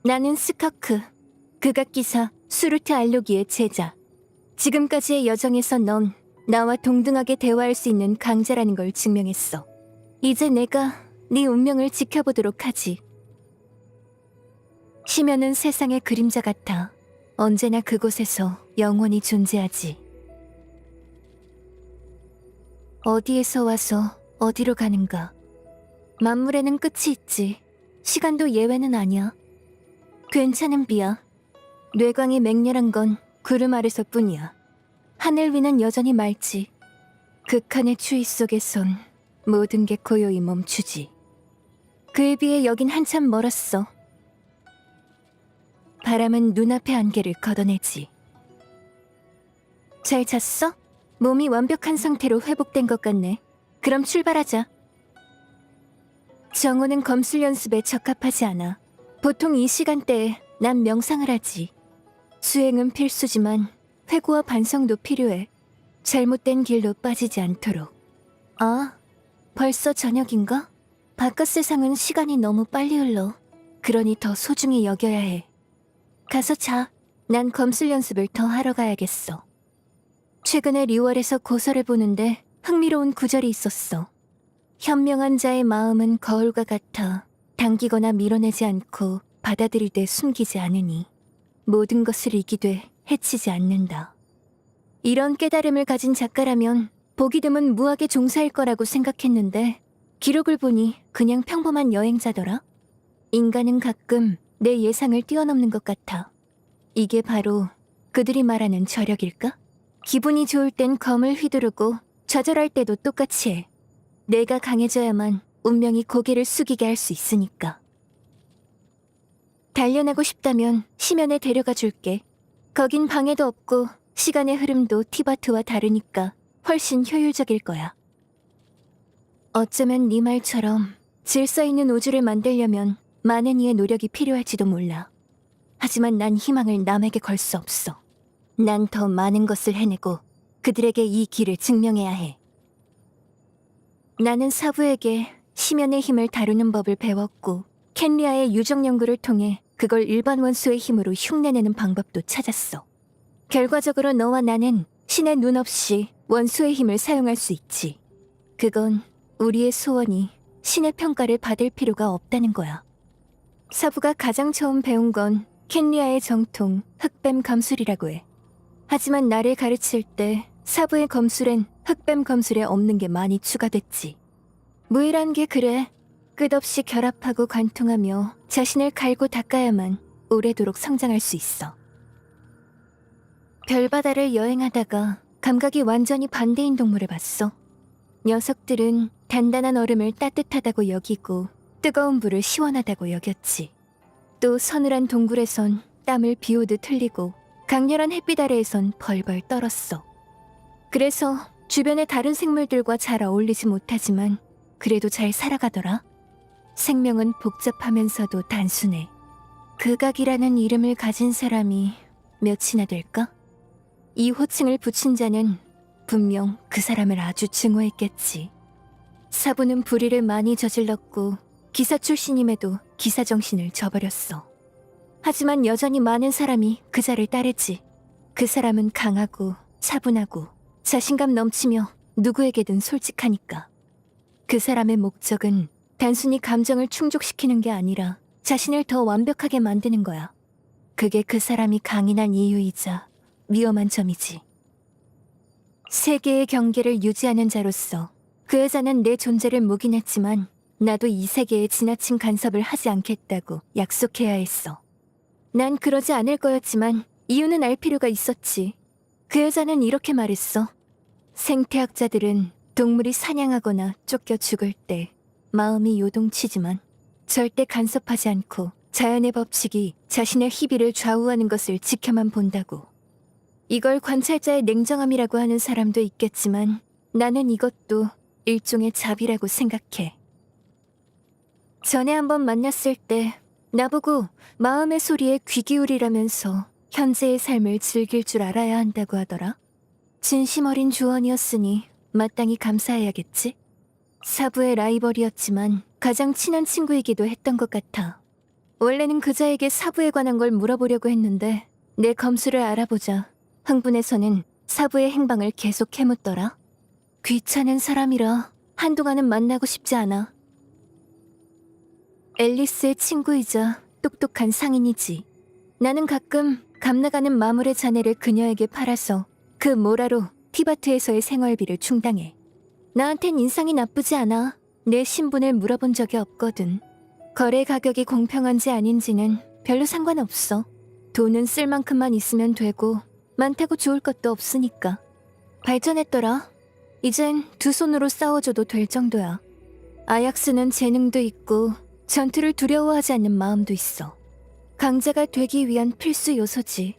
나는 스카크, 극악기사 수르트 알로기의 제자. 지금까지의 여정에서 넌 나와 동등하게 대화할 수 있는 강자라는 걸 증명했어. 이제 내가 네 운명을 지켜보도록 하지. 심연은 세상의 그림자 같아 언제나 그곳에서 영원히 존재하지. 어디에서 와서 어디로 가는가. 만물에는 끝이 있지. 시간도 예외는 아니야. 괜찮은 비야. 뇌광이 맹렬한 건 구름 아래서뿐이야. 하늘 위는 여전히 맑지. 극한의 추위 속에선 모든 게 고요히 멈추지. 그에 비해 여긴 한참 멀었어. 바람은 눈앞의 안개를 걷어내지. 잘 잤어? 몸이 완벽한 상태로 회복된 것 같네. 그럼 출발하자. 정오는 검술 연습에 적합하지 않아. 보통 이 시간대에 난 명상을 하지. 수행은 필수지만 회고와 반성도 필요해. 잘못된 길로 빠지지 않도록. 아, 벌써 저녁인가? 바깥 세상은 시간이 너무 빨리 흘러. 그러니 더 소중히 여겨야 해. 가서 자. 난 검술 연습을 더 하러 가야겠어. 최근에 리월에서 고서를 보는데 흥미로운 구절이 있었어. 현명한 자의 마음은 거울과 같아 당기거나 밀어내지 않고 받아들이되 숨기지 않으니 모든 것을 이기되 해치지 않는다. 이런 깨달음을 가진 작가라면 보기 드문 무학의 종사일 거라고 생각했는데 기록을 보니 그냥 평범한 여행자더라. 인간은 가끔 내 예상을 뛰어넘는 것 같아. 이게 바로 그들이 말하는 저력일까? 기분이 좋을 땐 검을 휘두르고 좌절할 때도 똑같이 해. 내가 강해져야만 운명이 고개를 숙이게 할 수 있으니까. 단련하고 싶다면 심연에 데려가 줄게. 거긴 방해도 없고 시간의 흐름도 티바트와 다르니까 훨씬 효율적일 거야. 어쩌면 네 말처럼 질서 있는 우주를 만들려면 많은 이의 노력이 필요할지도 몰라. 하지만 난 희망을 남에게 걸 수 없어. 난 더 많은 것을 해내고 그들에게 이 길을 증명해야 해. 나는 사부에게 심연의 힘을 다루는 법을 배웠고 켄리아의 유적 연구를 통해 그걸 일반 원수의 힘으로 흉내내는 방법도 찾았어. 결과적으로 너와 나는 신의 눈 없이 원수의 힘을 사용할 수 있지. 그건 우리의 소원이 신의 평가를 받을 필요가 없다는 거야. 사부가 가장 처음 배운 건 켄리아의 정통 흑뱀 검술이라고 해. 하지만 나를 가르칠 때 사부의 검술엔 흑뱀 검술에 없는 게 많이 추가됐지. 무의란 게 그래. 끝없이 결합하고 관통하며 자신을 갈고 닦아야만 오래도록 성장할 수 있어. 별바다를 여행하다가 감각이 완전히 반대인 동물을 봤어. 녀석들은 단단한 얼음을 따뜻하다고 여기고 뜨거운 불을 시원하다고 여겼지. 또 서늘한 동굴에선 땀을 비오듯 흘리고 강렬한 햇빛 아래에선 벌벌 떨었어. 그래서 주변의 다른 생물들과 잘 어울리지 못하지만 그래도 잘 살아가더라. 생명은 복잡하면서도 단순해. 극악이라는 이름을 가진 사람이 몇이나 될까? 이 호칭을 붙인 자는 분명 그 사람을 아주 증오했겠지. 사부는 불의를 많이 저질렀고 기사 출신임에도 기사 정신을 저버렸어. 하지만 여전히 많은 사람이 그 자를 따르지. 그 사람은 강하고 차분하고 자신감 넘치며 누구에게든 솔직하니까. 그 사람의 목적은 단순히 감정을 충족시키는 게 아니라 자신을 더 완벽하게 만드는 거야. 그게 그 사람이 강인한 이유이자 위험한 점이지. 세계의 경계를 유지하는 자로서 그 여자는 내 존재를 묵인했지만 나도 이 세계에 지나친 간섭을 하지 않겠다고 약속해야 했어. 난 그러지 않을 거였지만 이유는 알 필요가 있었지. 그 여자는 이렇게 말했어. 생태학자들은 동물이 사냥하거나 쫓겨 죽을 때 마음이 요동치지만 절대 간섭하지 않고 자연의 법칙이 자신의 희비를 좌우하는 것을 지켜만 본다고. 이걸 관찰자의 냉정함이라고 하는 사람도 있겠지만 나는 이것도 일종의 자비라고 생각해. 전에 한번 만났을 때 나보고 마음의 소리에 귀 기울이라면서 현재의 삶을 즐길 줄 알아야 한다고 하더라. 진심 어린 조언이었으니 마땅히 감사해야겠지? 사부의 라이벌이었지만 가장 친한 친구이기도 했던 것 같아. 원래는 그자에게 사부에 관한 걸 물어보려고 했는데 내 검수를 알아보자 흥분해서는 사부의 행방을 계속 캐묻더라. 귀찮은 사람이라 한동안은 만나고 싶지 않아. 앨리스의 친구이자 똑똑한 상인이지. 나는 가끔 감나가는 마물의 자네를 그녀에게 팔아서 그 모라로 티바트에서의 생활비를 충당해. 나한텐 인상이 나쁘지 않아. 내 신분을 물어본 적이 없거든. 거래 가격이 공평한지 아닌지는 별로 상관없어. 돈은 쓸 만큼만 있으면 되고 많다고 좋을 것도 없으니까. 발전했더라. 이젠 두 손으로 싸워줘도 될 정도야. 아약스는 재능도 있고 전투를 두려워하지 않는 마음도 있어. 강자가 되기 위한 필수 요소지.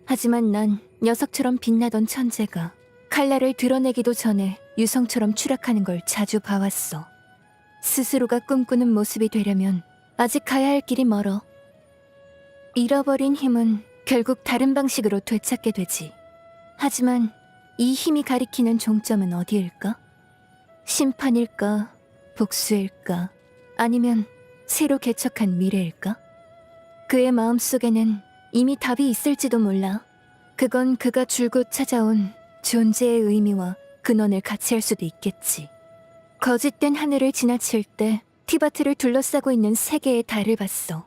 하지만 난 녀석처럼 빛나던 천재가 칼날을 드러내기도 전에 유성처럼 추락하는 걸 자주 봐왔어. 스스로가 꿈꾸는 모습이 되려면 아직 가야 할 길이 멀어. 잃어버린 힘은 결국 다른 방식으로 되찾게 되지. 하지만 이 힘이 가리키는 종점은 어디일까? 심판일까? 복수일까? 아니면 새로 개척한 미래일까? 그의 마음속에는 이미 답이 있을지도 몰라. 그건 그가 줄곧 찾아온 존재의 의미와 근원을 같이 할 수도 있겠지. 거짓된 하늘을 지나칠 때 티바트를 둘러싸고 있는 세 개의 달을 봤어.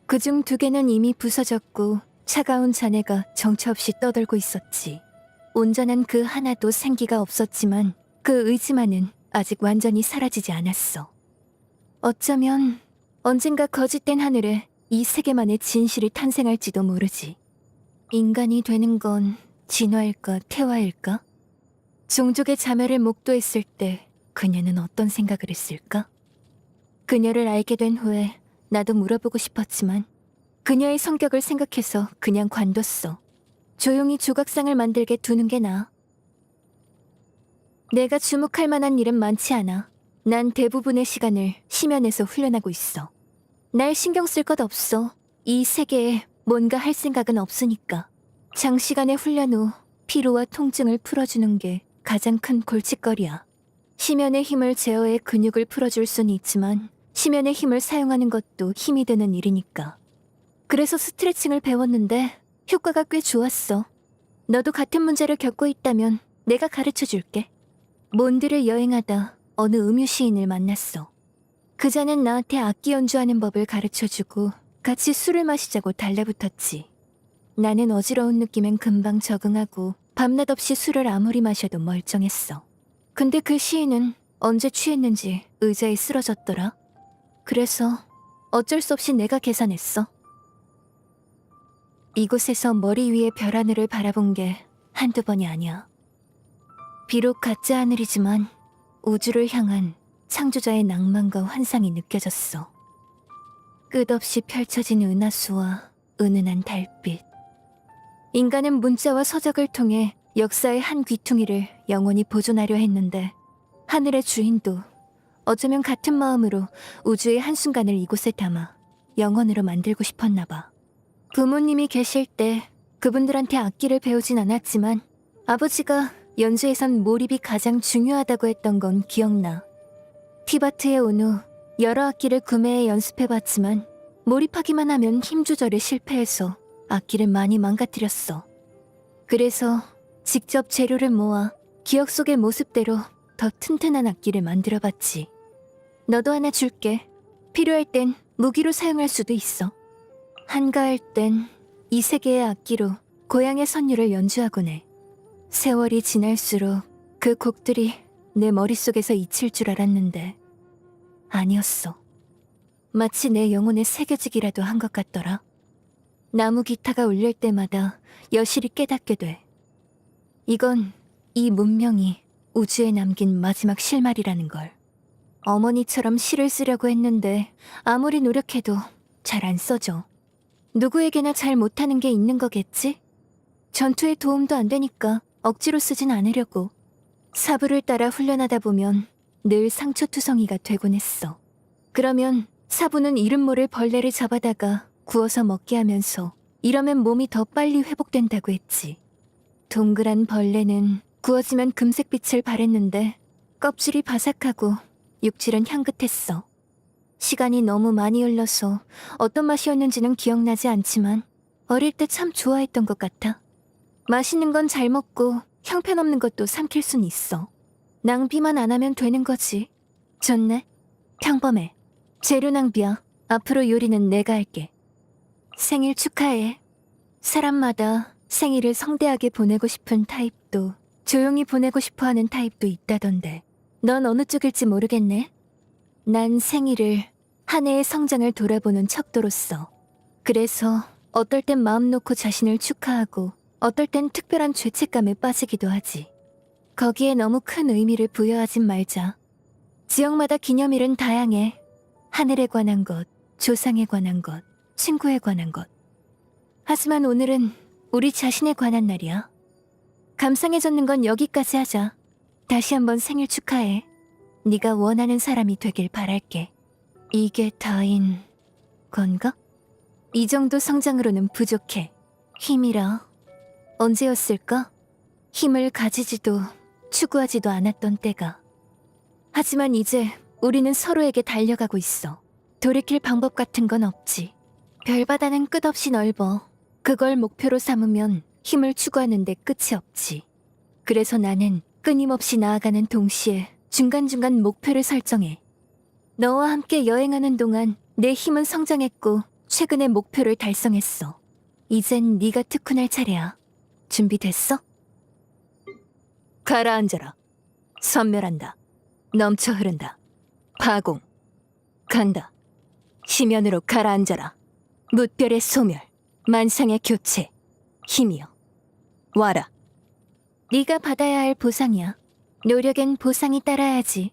그중 두 개는 이미 부서졌고 차가운 잔해가 정처 없이 떠돌고 있었지. 온전한 그 하나도 생기가 없었지만 그 의지만은 아직 완전히 사라지지 않았어. 어쩌면 언젠가 거짓된 하늘에 이 세계만의 진실이 탄생할지도 모르지. 인간이 되는 건 진화일까 태화일까? 종족의 자멸을 목도했을 때 그녀는 어떤 생각을 했을까? 그녀를 알게 된 후에 나도 물어보고 싶었지만 그녀의 성격을 생각해서 그냥 관뒀어. 조용히 조각상을 만들게 두는 게 나아. 내가 주목할 만한 일은 많지 않아. 난 대부분의 시간을 심연에서 훈련하고 있어. 날 신경 쓸 것 없어. 이 세계에 뭔가 할 생각은 없으니까. 장시간의 훈련 후 피로와 통증을 풀어주는 게 가장 큰 골칫거리야. 심연의 힘을 제어해 근육을 풀어줄 수는 있지만 심연의 힘을 사용하는 것도 힘이 드는 일이니까. 그래서 스트레칭을 배웠는데 효과가 꽤 좋았어. 너도 같은 문제를 겪고 있다면 내가 가르쳐줄게. 몬드를 여행하다 어느 음유 시인을 만났어. 그자는 나한테 악기 연주하는 법을 가르쳐주고 같이 술을 마시자고 달래붙었지. 나는 어지러운 느낌엔 금방 적응하고 밤낮 없이 술을 아무리 마셔도 멀쩡했어. 근데 그 시인은 언제 취했는지 의자에 쓰러졌더라. 그래서 어쩔 수 없이 내가 계산했어. 이곳에서 머리 위에 별 하늘을 바라본 게 한두 번이 아니야. 비록 가짜 하늘이지만 우주를 향한 창조자의 낭만과 환상이 느껴졌어. 끝없이 펼쳐진 은하수와 은은한 달빛. 인간은 문자와 서적을 통해 역사의 한 귀퉁이를 영원히 보존하려 했는데 하늘의 주인도 어쩌면 같은 마음으로 우주의 한순간을 이곳에 담아 영원으로 만들고 싶었나 봐. 부모님이 계실 때 그분들한테 악기를 배우진 않았지만 아버지가 연주에선 몰입이 가장 중요하다고 했던 건 기억나. 티바트에 온 후 여러 악기를 구매해 연습해봤지만 몰입하기만 하면 힘 조절에 실패해서 악기를 많이 망가뜨렸어. 그래서 직접 재료를 모아 기억 속의 모습대로 더 튼튼한 악기를 만들어봤지. 너도 하나 줄게. 필요할 땐 무기로 사용할 수도 있어. 한가할 땐 이 세계의 악기로 고향의 선율을 연주하곤 해. 세월이 지날수록 그 곡들이 내 머릿속에서 잊힐 줄 알았는데 아니었어. 마치 내 영혼에 새겨지기라도 한 것 같더라. 나무 기타가 울릴 때마다 여실히 깨닫게 돼. 이건 이 문명이 우주에 남긴 마지막 실말이라는 걸. 어머니처럼 시를 쓰려고 했는데 아무리 노력해도 잘 안 써져. 누구에게나 잘 못하는 게 있는 거겠지? 전투에 도움도 안 되니까 억지로 쓰진 않으려고. 사부를 따라 훈련하다 보면 늘 상처투성이가 되곤 했어. 그러면 사부는 이름 모를 벌레를 잡아다가 구워서 먹게 하면서 이러면 몸이 더 빨리 회복된다고 했지. 동그란 벌레는 구워지면 금색빛을 발했는데 껍질이 바삭하고 육질은 향긋했어. 시간이 너무 많이 흘러서 어떤 맛이었는지는 기억나지 않지만 어릴 때 참 좋아했던 것 같아. 맛있는 건 잘 먹고 형편없는 것도 삼킬 순 있어. 낭비만 안 하면 되는 거지. 좋네. 평범해. 재료 낭비야. 앞으로 요리는 내가 할게. 생일 축하해. 사람마다 생일을 성대하게 보내고 싶은 타입도 조용히 보내고 싶어 하는 타입도 있다던데. 넌 어느 쪽일지 모르겠네. 난 생일을 한 해의 성장을 돌아보는 척도로서. 그래서 어떨 땐 마음 놓고 자신을 축하하고 어떨 땐 특별한 죄책감에 빠지기도 하지. 거기에 너무 큰 의미를 부여하진 말자. 지역마다 기념일은 다양해. 하늘에 관한 것, 조상에 관한 것, 친구에 관한 것. 하지만 오늘은 우리 자신에 관한 날이야. 감상해졌는 건 여기까지 하자. 다시 한번 생일 축하해. 네가 원하는 사람이 되길 바랄게. 이게 다인 건가? 이 정도 성장으로는 부족해. 힘이라. 언제였을까? 힘을 가지지도 추구하지도 않았던 때가. 하지만 이제 우리는 서로에게 달려가고 있어. 돌이킬 방법 같은 건 없지. 별바다는 끝없이 넓어. 그걸 목표로 삼으면 힘을 추구하는데 끝이 없지. 그래서 나는 끊임없이 나아가는 동시에 중간중간 목표를 설정해. 너와 함께 여행하는 동안 내 힘은 성장했고 최근에 목표를 달성했어. 이젠 네가 특훈할 차례야. 준비됐어? 가라앉아라. 선멸한다. 넘쳐 흐른다. 파공. 간다. 심연으로 가라앉아라. 무별의 소멸. 만상의 교체. 힘이여. 와라. 네가 받아야 할 보상이야. 노력엔 보상이 따라야지.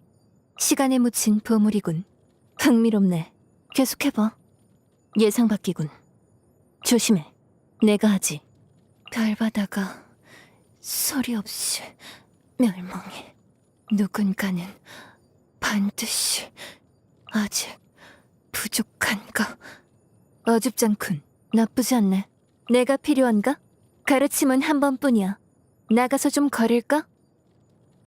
시간에 묻힌 보물이군. 흥미롭네. 계속해봐. 예상 밖이군. 조심해. 내가 하지. 별바다가 소리 없이 멸망해. 누군가는 반드시 아직 부족한가? 어줍잖군. 나쁘지 않네. 내가 필요한가? 가르침은 한 번뿐이야. 나가서 좀 걸을까?